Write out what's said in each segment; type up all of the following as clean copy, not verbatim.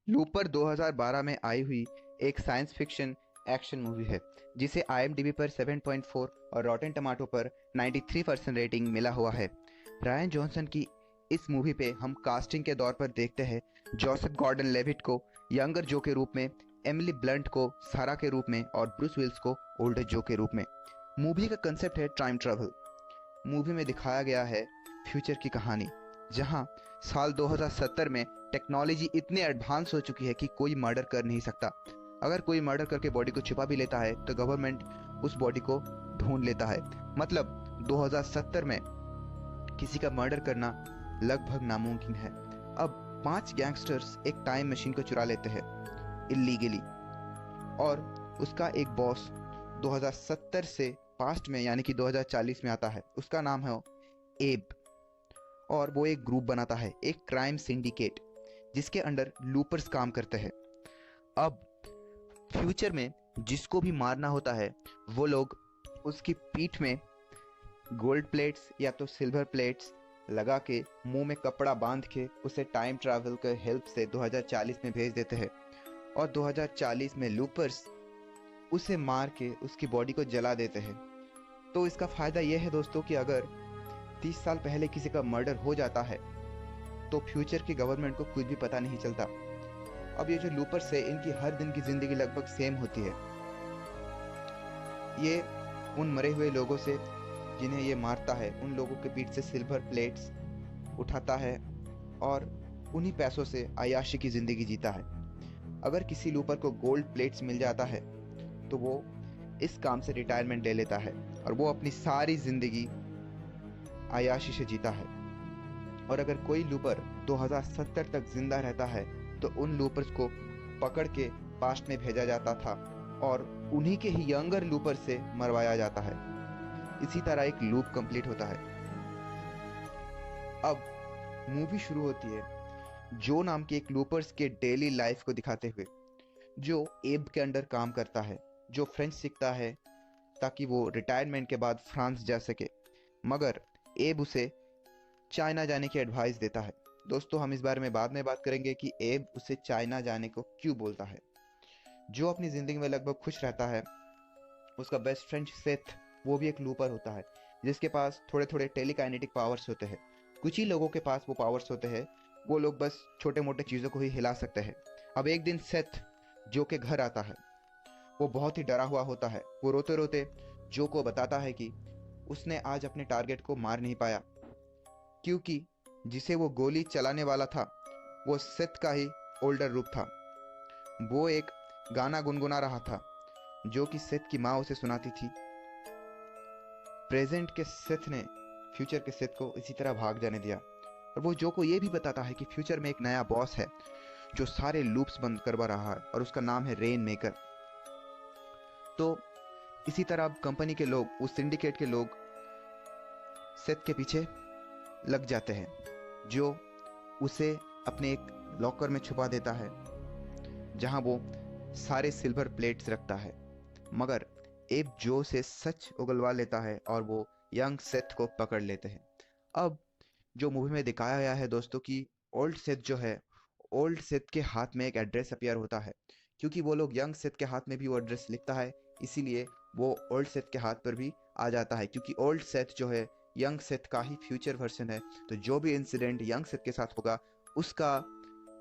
Looper 2012 में आई हुई एक साइंस फिक्शन एक्शन मूवी है जिसे IMDb पर 7.4 और रॉटेन टमाटो पर 93% रेटिंग मिला हुआ है। रायन जॉनसन की इस मूवी पे हम कास्टिंग के दौर पर देखते हैं जोसेफ गॉर्डन लेविट को यंगर जो के रूप में, एमिली ब्लंट को सारा के रूप में और ब्रूस विल्स को ओल्डर जो के रूप में। मूवी का कंसेप्ट है टाइम ट्रैवल। मूवी में दिखाया गया है फ्यूचर की कहानी, जहां साल 2070 में टेक्नोलॉजी इतनी एडवांस हो चुकी है कि कोई मर्डर कर नहीं सकता। अगर कोई मर्डर करके बॉडी को छुपा भी लेता है तो गवर्नमेंट उस बॉडी को ढूंढ लेता है। मतलब 2070 में किसी का मर्डर करना लगभग नामुमकिन है। अब 5 गैंगस्टर्स एक टाइम मशीन को चुरा लेते हैं इलीगली, और उसका एक बॉस 2070 से पास्ट में यानी कि 2040 में आता है। उसका नाम है एब, और वो एक ग्रुप बनाता है, एक क्राइम सिंडिकेट, जिसके अंडर लूपर्स काम करते हैं। अब फ्यूचर में जिसको भी मारना होता है वो लोग उसकी पीठ में गोल्ड प्लेट्स या तो सिल्वर प्लेट्स लगा के मुंह में कपड़ा बांध के उसे टाइम ट्रैवल के हेल्प से 2040 में भेज देते हैं, और 2040 में लूपर्स उसे मार के उसकी बॉडी को जला देते हैं। तो इसका फ़ायदा यह है दोस्तों कि अगर 30 साल पहले किसी का मर्डर हो जाता है तो फ्यूचर की गवर्नमेंट को कुछ भी पता नहीं चलता। अब ये जो लूपर्स है इनकी हर दिन की ज़िंदगी लगभग सेम होती है। ये उन मरे हुए लोगों से जिन्हें ये मारता है उन लोगों के पीठ से सिल्वर प्लेट्स उठाता है और उन्हीं पैसों से अय्याशी की ज़िंदगी जीता है। अगर किसी लूपर को गोल्ड प्लेट्स मिल जाता है तो वो इस काम से रिटायरमेंट ले लेता है और वो अपनी सारी ज़िंदगी अय्याशी से जीता है। और अगर कोई लूपर 2070 तक जिंदा रहता है तो उन लूपर्स को पकड़ के पास्ट में भेजा जाता था और उन्हीं के ही यंगर लूपर से मरवाया जाता है। इसी तरह एक लूप कंप्लीट होता है। अब मूवी शुरू होती है जो नाम के एक लूपर्स के डेली लाइफ को दिखाते हुए, जो एब के अंडर काम करता है, जो फ्रेंच सीखता है ताकि वो रिटायरमेंट के बाद फ्रांस जा सके, मगर एब उसे चाइना जाने की एडवाइस देता है। दोस्तों हम इस बारे में बाद में बात करेंगे कि एब उसे चाइना जाने को क्यों बोलता है। जो अपनी ज़िंदगी में लगभग खुश रहता है, उसका बेस्ट फ्रेंड सेथ, वो भी एक लूपर होता है जिसके पास थोड़े थोड़े टेलीकाइनेटिक पावर्स होते हैं। कुछ ही लोगों के पास वो पावर्स होते हैं, वो लोग बस छोटे मोटे चीज़ों को ही हिला सकते हैं। अब एक दिन सेथ जो के घर आता है, वो बहुत ही डरा हुआ होता है। वो रोते रोते जो को बताता है कि उसने आज अपने टारगेट को मार नहीं पाया क्योंकि जिसे वो गोली चलाने वाला था वो सेथ का ही ओल्डर रूप था। वो एक गाना गुनगुना रहा था जो कि सेथ की माँ उसे सुनाती थी। प्रेजेंट के सेथ ने फ्यूचर के सेथ को इसी तरह भाग जाने दिया, और वो जो को ये भी बताता है कि फ्यूचर में एक नया बॉस है जो सारे लूप्स बंद करवा रहा है और उसका नाम है रेन मेकर। तो इसी तरह अब कंपनी के लोग, उस सिंडिकेट के लोग सेथ के पीछे लग जाते हैं, जो उसे अपने एक लॉकर में छुपा देता है जहां वो सारे सिल्वर प्लेट्स रखता है। मगर एब जो से सच उगलवा लेता है और वो यंग सेथ को पकड़ लेते हैं। अब जो मूवी में दिखाया गया है दोस्तों कि ओल्ड सेथ जो है, ओल्ड सेथ के हाथ में एक एड्रेस अपीयर होता है, क्योंकि वो लोग यंग सेथ के हाथ में भी वो एड्रेस लिखता है, इसीलिए वो ओल्ड सेथ के हाथ पर भी आ जाता है। क्योंकि ओल्ड सेथ जो है यंग सेथ का ही फ्यूचर वर्जन है, तो जो भी इंसिडेंट यंग सेथ के साथ होगा उसका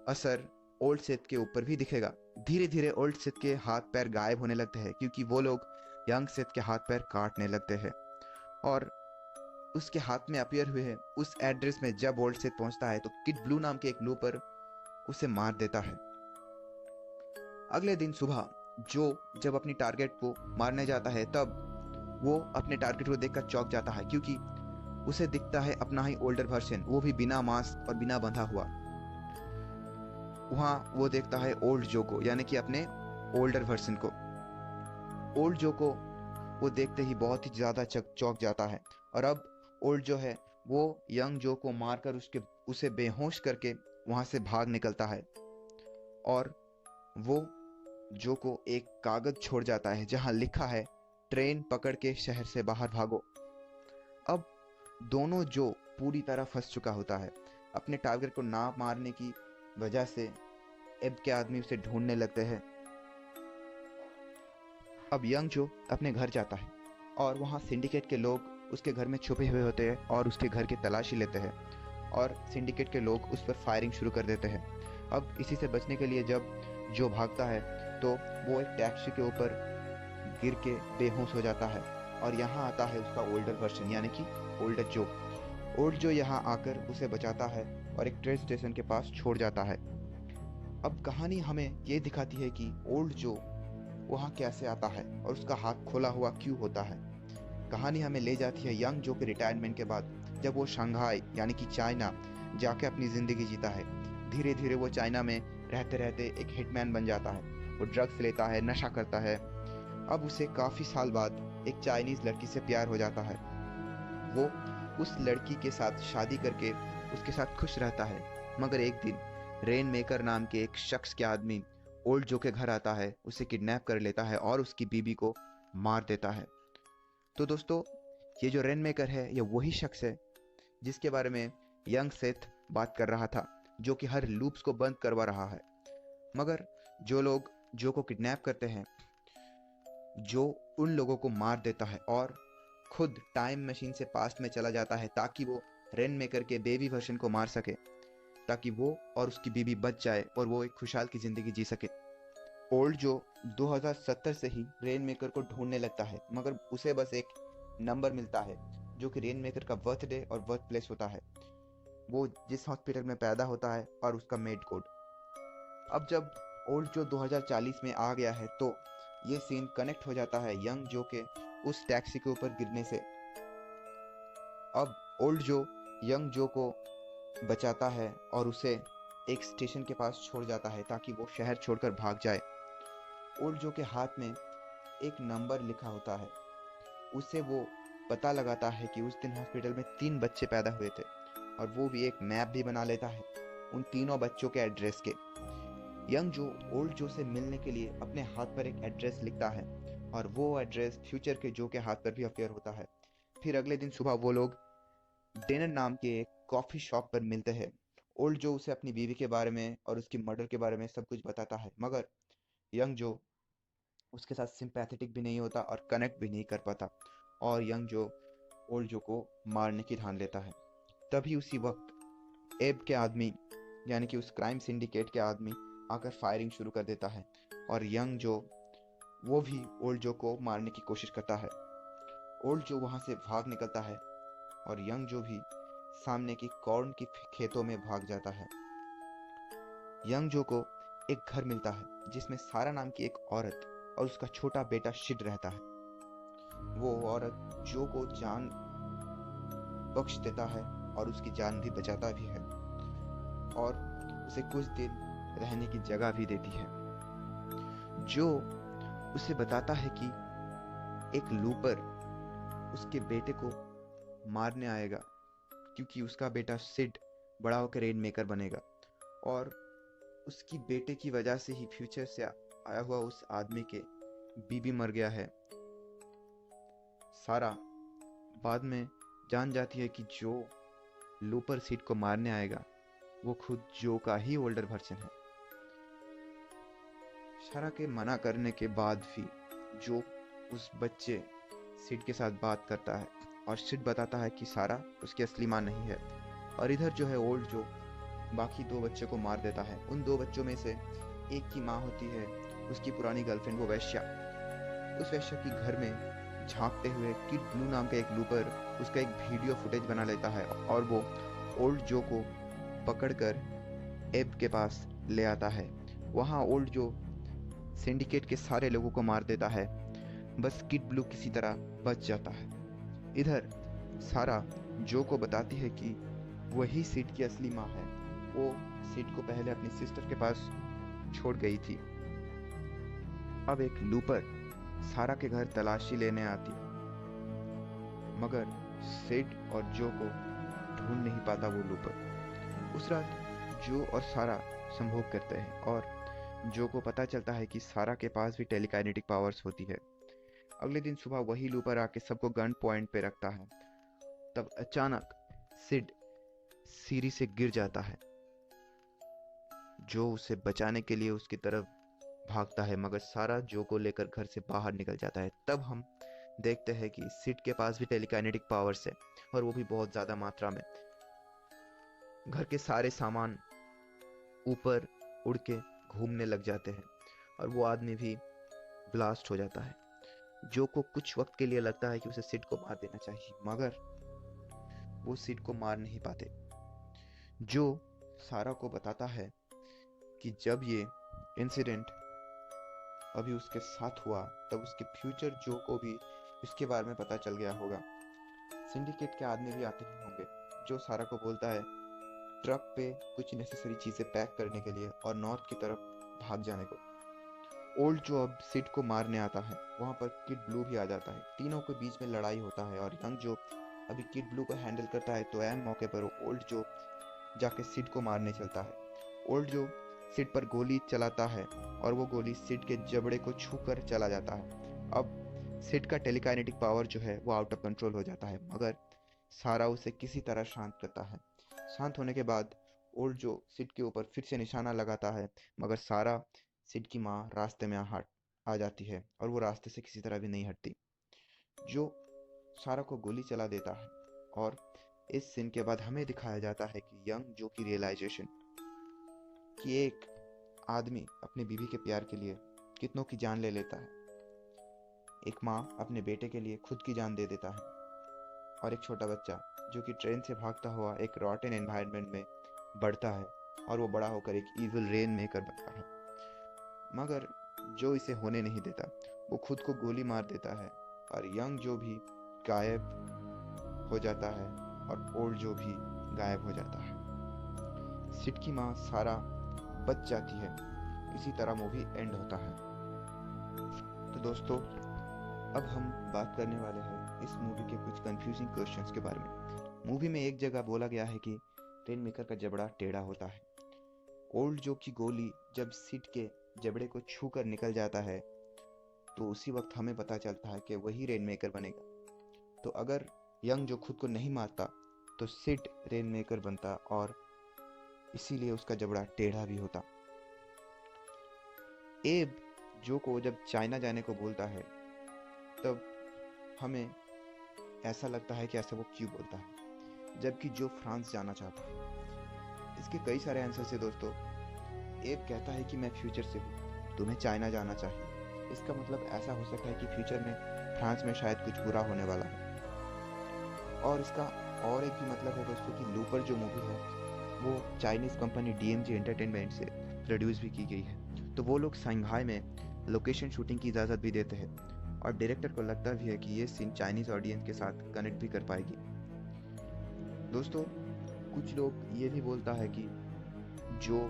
असर ओल्ड सेथ के ऊपर भी दिखेगा। धीरे धीरे ओल्ड सेथ के हाथ पैर गायब होने लगते हैं क्योंकि वो लोग यंग सेथ के हाथ पैर काटने लगते हैं, और उसके हाथ में अपीयर हुए हैं उस एड्रेस में जब ओल्ड सेथ पहुंचता है तो किड ब्लू नाम के एक लूपर उसे मार देता है। अगले दिन सुबह जो जब अपनी टारगेट को मारने जाता है तब वो अपने टारगेट को देखकर चौंक जाता है क्योंकि उसे दिखता है अपना ही ओल्डर वर्जन, वो भी बिना मास्क और बिना बंधा हुआ। वहां वो देखता है ओल्ड जो को, यानी कि अपने ओल्डर वर्जन को। ओल्ड जो को वो देखते ही बहुत ही ज्यादा चौंक जाता है, और अब ओल्ड जो है वो यंग जो को मारकर उसे बेहोश करके वहां से भाग निकलता है, और वो जो को एक कागज छोड़ जाता है जहां लिखा है ट्रेन पकड़ के शहर से बाहर भागो। अब दोनों जो पूरी तरह फंस चुका होता है अपने टारगेट को ना मारने की वजह से। एब के आदमी उसे ढूंढने लगते हैं। अब यंग जो अपने घर जाता है और वहाँ सिंडिकेट के लोग उसके घर में छुपे हुए होते हैं और उसके घर की तलाशी लेते हैं और सिंडिकेट के लोग उस पर फायरिंग शुरू कर देते हैं। अब इसी से बचने के लिए जब जो भागता है तो वो एक टैक्सी के ऊपर गिर के बेहोश हो जाता है और यहाँ आता है उसका ओल्डर वर्जन यानी कि ओल्डर जो। ओल्ड जो यहाँ आकर उसे बचाता है और एक ट्रेन स्टेशन के पास छोड़ जाता है। अब कहानी हमें ये दिखाती है कि ओल्ड जो वहाँ कैसे आता है और उसका हाथ खोला हुआ क्यों होता है। कहानी हमें ले जाती है यंग जो के रिटायरमेंट के बाद, जब वो शंघाई यानी कि चाइना जाके अपनी ज़िंदगी जीता है। धीरे धीरे वो चाइना में रहते रहते एक हिटमैन बन जाता है। वो ड्रग्स लेता है, नशा करता है। अब उसे काफ़ी साल बाद एक चाइनीज़ लड़की से प्यार हो जाता है। वो उस लड़की के साथ शादी करके उसके साथ खुश रहता है। मगर एक दिन रेन मेकर नाम के एक शख्स के आदमी ओल्ड जो के घर आता है, उसे किडनैप कर लेता है और उसकी बीबी को मार देता है। तो दोस्तों, ये जो रेन मेकर है ये वही शख्स है जिसके बारे में यंग सेथ बात कर रहा था, जो कि हर लूप्स को बंद करवा रहा है। मगर जो लोग जो को किडनैप करते हैं, जो उन लोगों को मार देता है और खुद टाइम मशीन से पास्ट में चला जाता है ताकि वो रेन मेकर के बेबी वर्जन को मार सके, ताकि वो और उसकी बीबी बच जाए और वो एक खुशहाल की जिंदगी जी सके। ओल्ड जो 2070 से ही रेन मेकर को ढूंढने लगता है, मगर उसे बस एक नंबर मिलता है जो कि रेन मेकर का बर्थडे और बर्थ प्लेस होता है, वो जिस हॉस्पिटल में पैदा होता है और उसका मेड कोड। अब जब ओल्ड जो 2040 में आ गया है तो ये सीन कनेक्ट हो जाता है यंग जो के उस टैक्सी के ऊपर गिरने से। अब ओल्ड जो यंग जो को बचाता है और उसे एक स्टेशन के पास छोड़ जाता है ताकि वो शहर छोड़कर भाग जाए। ओल्ड जो के हाथ में एक नंबर लिखा होता है। उससे वो पता लगाता है कि उस दिन हॉस्पिटल में 3 बच्चे पैदा हुए थे और वो भी एक मैप भी बना लेता है उन तीनों बच्चों के एड्रेस के। यंग जो ओल्ड जो से मिलने के लिए अपने हाथ पर एक एड्रेस लिखता है और वो एड्रेस फ्यूचर के जो के हाथ पर भी अपेयर होता है। फिर अगले दिन सुबह वो लोग डेनर नाम के एक कॉफ़ी शॉप पर मिलते हैं। ओल्ड जो उसे अपनी बीवी के बारे में और उसकी मर्डर के बारे में सब कुछ बताता है, मगर यंग जो उसके साथ सिंपैथेटिक भी नहीं होता और कनेक्ट भी नहीं कर पाता और यंग जो ओल्ड जो को मारने की ठान लेता है। तभी उसी वक्त एब के आदमी यानी कि उस क्राइम सिंडिकेट के आदमी आकर फायरिंग शुरू कर देता है और यंग जो वो भी ओल्ड जो को मारने की कोशिश करता है। ओल्ड जो वहाँ से भाग निकलता है और यंग जो भी सामने की कॉर्न की खेतों में भाग जाता है। यंग जो को एक घर मिलता है जिसमें सारा नाम की एक औरत और उसका छोटा बेटा शिड रहता है। वो औरत जो को जान बख्श देता है और उसकी जान भी बचाता भी है और उसे कुछ दिन रहने की जगह भी देती है। जो उसे बताता है कि एक लूपर उसके बेटे को मारने आएगा क्योंकि उसका बेटा सिड बड़ा होकर रेन मेकर बनेगा और उसकी बेटे की वजह से ही फ्यूचर से आया हुआ उस आदमी के बीबी मर गया है। सारा बाद में जान जाती है कि जो लूपर सिड को मारने आएगा वो खुद जो का ही ओल्डर वर्जन है। सारा के मना करने के बाद भी जो उस बच्चे सिड के साथ बात करता है और सिड बताता है कि सारा उसकी असली माँ नहीं है। और इधर जो है ओल्ड जो बाकी 2 बच्चों को मार देता है। उन 2 बच्चों में से एक की माँ होती है उसकी पुरानी गर्लफ्रेंड, वो वैश्या। उस वैश्या की घर में झांकते हुए किड ब्लू नाम का एक लूपर उसका एक वीडियो फुटेज बना लेता है और वो ओल्ड जो को पकड़कर एब के पास ले आता है। वहाँ ओल्ड जो सिंडिकेट के सारे लोगों को मार देता है, बस किड ब्लू किसी तरह बच जाता है। इधर सारा जो को बताती है कि वही सिड की असली माँ है। वो सिड को पहले अपनी सिस्टर के पास छोड़ गई थी। अब एक लूपर सारा के घर तलाशी लेने आती, मगर सिड और जो को ढूंढ नहीं पाता वो लूपर। उस रात जो और सारा संभोग करते हैं और जो को पता चलता है कि सारा के पास भी टेलीकाइनेटिक पावर्स होती है। अगले दिन सुबह वही लूपर आके सबको गन पॉइंट पे रखता है। तब अचानक सिड सीढ़ी से गिर जाता है। जो उसे बचाने के लिए उसकी तरफ भागता है, मगर सारा जो को लेकर घर से बाहर निकल जाता है। तब हम देखते हैं कि सिड के पास भी टेलीकाइनेटिक पावर्स है, और वो भी बहुत ज़्यादा मात्रा में। घर के सारे सामान ऊपर उड़ के घूमने लग जाते हैं, और वो आदमी भी ब्लास्ट हो जाता है। जो को कुछ वक्त के लिए लगता है कि उसे सिड को मार देना चाहिए, मगर वो सिड को मार नहीं पाते। जो सारा को बताता है कि जब ये इंसिडेंट अभी उसके साथ हुआ, तब उसके फ्यूचर जो को भी इसके बारे में पता चल गया होगा। सिंडिकेट के आदमी भी आते ही होंगे। जो सारा को बोलता है ट्रक पे कुछ नेसेसरी चीज़ें पैक करने के लिए और नॉर्थ की तरफ भाग जाने को। ओल्ड जो अब सिड को मारने आता है, वहाँ पर किड ब्लू भी आ जाता है। तीनों के बीच में लड़ाई होता है, और यंग जो अभी किड ब्लू को हैंडल करता है, तो ऐन मौके पर ओल्ड जो जाके सिड को मारने चलता है। ओल्ड जो सिड पर गोली चलाता है, और वो गोली सिड के जबड़े को छू कर चला जाता है। अब सिड का टेलीकाइनेटिक पावर जो है वो आउट ऑफ कंट्रोल हो जाता है, मगर सारा उसे किसी तरह शांत करता है। शांत होने के बाद ओल्ड जो सिड के ऊपर फिर से निशाना लगाता है, मगर सारा सिड की माँ रास्ते में आ जाती है, और वो रास्ते से किसी तरह भी नहीं हटती। जो सारा को गोली चला देता है, और इस सीन के बाद हमें दिखाया जाता है कि यंग जो की रियलाइजेशन कि एक आदमी अपनी बीवी के प्यार के लिए कितनों की जान ले लेता है। एक माँ अपने बेटे के लिए खुद की जान दे देता है, और एक छोटा बच्चा जो कि ट्रेन से भागता हुआ एक रॉटन एनवायरनमेंट में बढ़ता है, और वो बड़ा होकर एक इविल रेन मेकर बनता है। मगर जो इसे होने नहीं देता, वो खुद को गोली मार देता है, और यंग जो भी गायब हो जाता है, और ओल्ड जो भी गायब हो जाता है। सिड की माँ सारा बच जाती है। इसी तरह मूवी एंड होता है। तो दोस्तों, अब हम बात करने वाले हैं इस मूवी के कुछ कंफ्यूजिंग क्वेश्चंस के बारे में। मूवी में एक जगह बोला गया है कि रेन मेकर का जबड़ा टेढ़ा होता है। ओल्ड जो की गोली जब सिड के जबड़े को छू कर निकल जाता है, तो उसी वक्त हमें पता चलता है कि वही रेन मेकर बनेगा। तो अगर यंग जो खुद को नहीं मारता, तो सिड रेन मेकर बनता, और इसीलिए उसका जबड़ा टेढ़ा भी होता। एब जो को जब चाइना जाने को बोलता है, तब हमें ऐसा लगता है कि ऐसा वो क्यों बोलता है, जबकि जो फ्रांस जाना चाहता है। इसके कई सारे आंसर है दोस्तों। एब कहता है कि मैं फ्यूचर से हूँ, तुम्हें चाइना जाना चाहिए। इसका मतलब ऐसा हो सकता है कि फ्यूचर में फ्रांस में शायद कुछ बुरा होने वाला है। और इसका और एक भी मतलब है दोस्तों कि लूपर जो मूवी है, वो चाइनीज़ कंपनी DMG एंटरटेनमेंट से प्रोड्यूस भी की गई है। तो वो लोग संघाई में लोकेशन शूटिंग की इजाज़त भी देते हैं, और डायरेक्टर को लगता भी है कि ये सीन चाइनीज़ ऑडियंस के साथ कनेक्ट भी कर पाएगी। दोस्तों, कुछ लोग ये भी बोलता है कि जो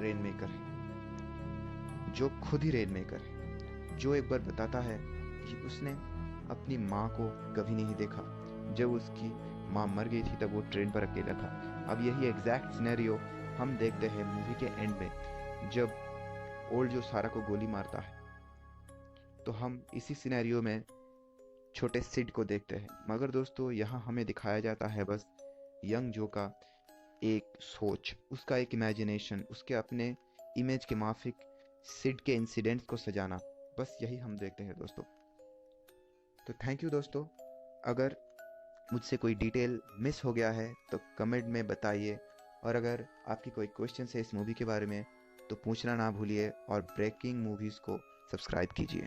रेन मेकर है, जो खुद ही रेन मेकर है। जो एक बार बताता है कि उसने अपनी माँ को कभी नहीं देखा। जब उसकी माँ मर गई थी, तब वो ट्रेन पर अकेला था। अब यही एग्जैक्ट सिनेरियो हम देखते हैं मूवी के एंड में, जब ओल्ड जो सारा को गोली मारता है। तो हम इसी सिनेरियो में छोटे सिड को देखते हैं। मगर दोस्तों, यहाँ हमें दिखाया जाता है बस यंग जो का एक सोच, उसका एक इमेजिनेशन, उसके अपने इमेज के माफिक सिड के इंसिडेंट्स को सजाना। बस यही हम देखते हैं दोस्तों। तो थैंक यू दोस्तों। अगर मुझसे कोई डिटेल मिस हो गया है तो कमेंट में बताइए, और अगर आपकी कोई क्वेश्चन है इस मूवी के बारे में तो पूछना ना भूलिए, और ब्रेकिंग मूवीज़ को सब्सक्राइब कीजिए।